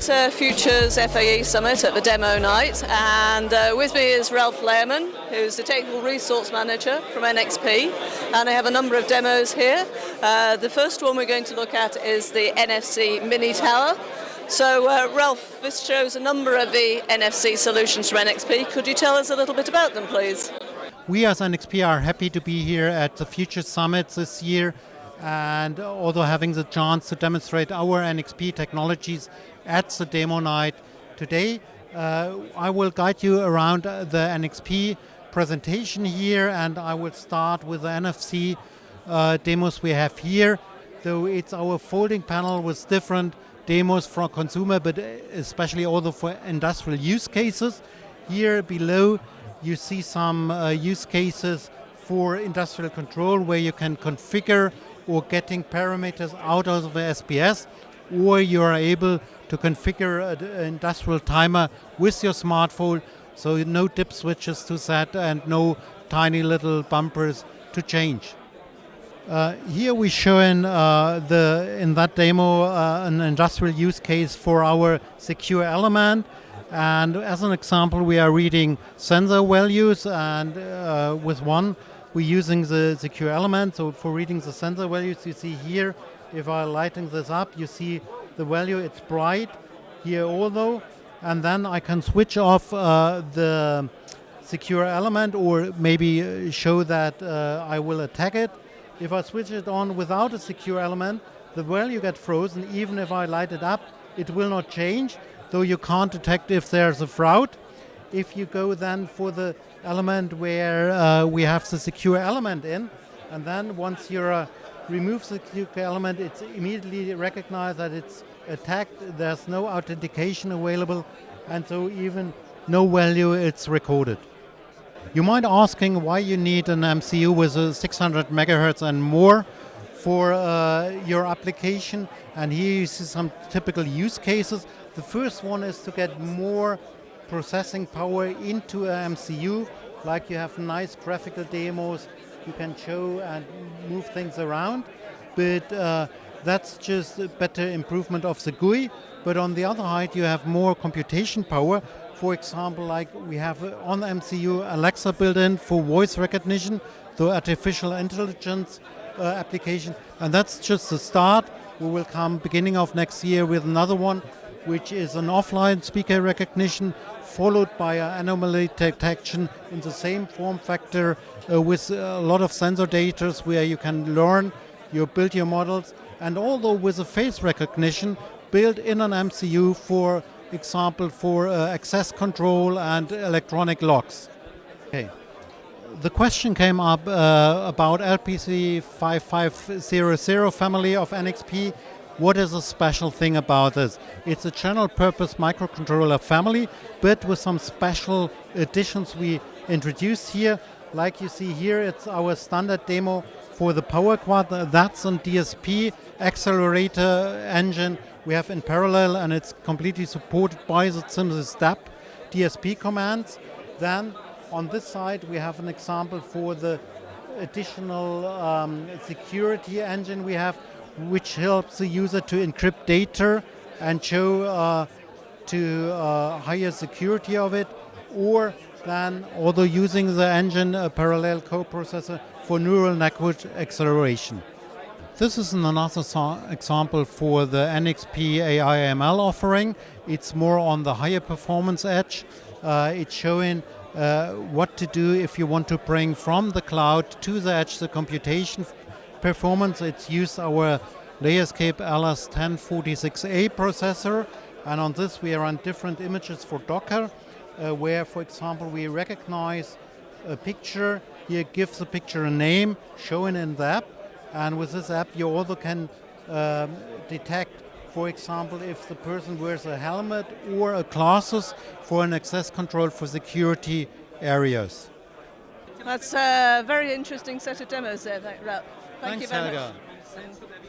Futures FAE Summit at the demo night, and with me is Ralf Lehmann, who's the Technical Resource Manager from NXP, and I have a number of demos here. The first one we're going to look at is the NFC Mini Tower. So Ralf, this shows a number of the NFC solutions from NXP. Could you tell us a little bit about them, please? We as NXP are happy to be here at the Future Summit this year, and also having the chance to demonstrate our NXP technologies at the demo night today. I will guide you around the NXP presentation here, and I will start with the NFC demos we have here. So it's our folding panel with different demos for consumer, but especially also for industrial use cases. Here below you see some use cases for industrial control where you can configure or getting parameters out of the SPS, or you are able to configure an industrial timer with your smartphone, so no dip switches to set and no tiny little bumpers to change. Here we show in that demo an industrial use case for our secure element, and as an example we are reading sensor values, and with one we're using the secure element. So for reading the sensor values, you see here, if I lighten this up, you see the value, it's bright here although, and then I can switch off the secure element, or maybe show that I will attack it. If I switch it on without a secure element, the value gets frozen. Even if I light it up, it will not change, though you can't detect if there's a fraud. If you go then for the element where we have the secure element in, and then once you remove the secure element, it's immediately recognized that it's attacked. There's no authentication available, and so even no value it's recorded. You might be asking why you need an MCU with a 600 megahertz and more for your application, and here you see some typical use cases. The first one is to get more processing power into a MCU, like you have nice graphical demos, you can show and move things around, but that's just a better improvement of the GUI. But on the other hand, you have more computation power. For example, like we have on the MCU Alexa built in for voice recognition, the artificial intelligence application, and that's just the start. We will come beginning of next year with another one, which is an offline speaker recognition, followed by an anomaly detection in the same form factor with a lot of sensor data where you can learn, you build your models, and although with a face recognition built in an MCU, for example, for access control and electronic locks. Okay. The question came up about LPC 5500 family of NXP. What is a special thing about this? It's a general purpose microcontroller family, but with some special additions we introduced here. Like you see here, it's our standard demo for the power quad. That's a DSP accelerator engine we have in parallel, and it's completely supported by the SimSysTap DSP commands. Then on this side we have an example for the additional security engine we have, which helps the user to encrypt data and show to higher security of it, or then although using the engine a parallel coprocessor for neural network acceleration. This is another example for the NXP AI ML offering. It's more on the higher performance edge. It's showing what to do if you want to bring from the cloud to the edge the computation performance. It's used our Layerscape LS1046A processor, and on this we run different images for Docker, where, for example, we recognize a picture. Here gives the picture a name shown in the app, and with this app you also can detect, for example, if the person wears a helmet or a glasses for an access control for security areas. That's a very interesting set of demos there, Ralf. Thank you very Helga. much.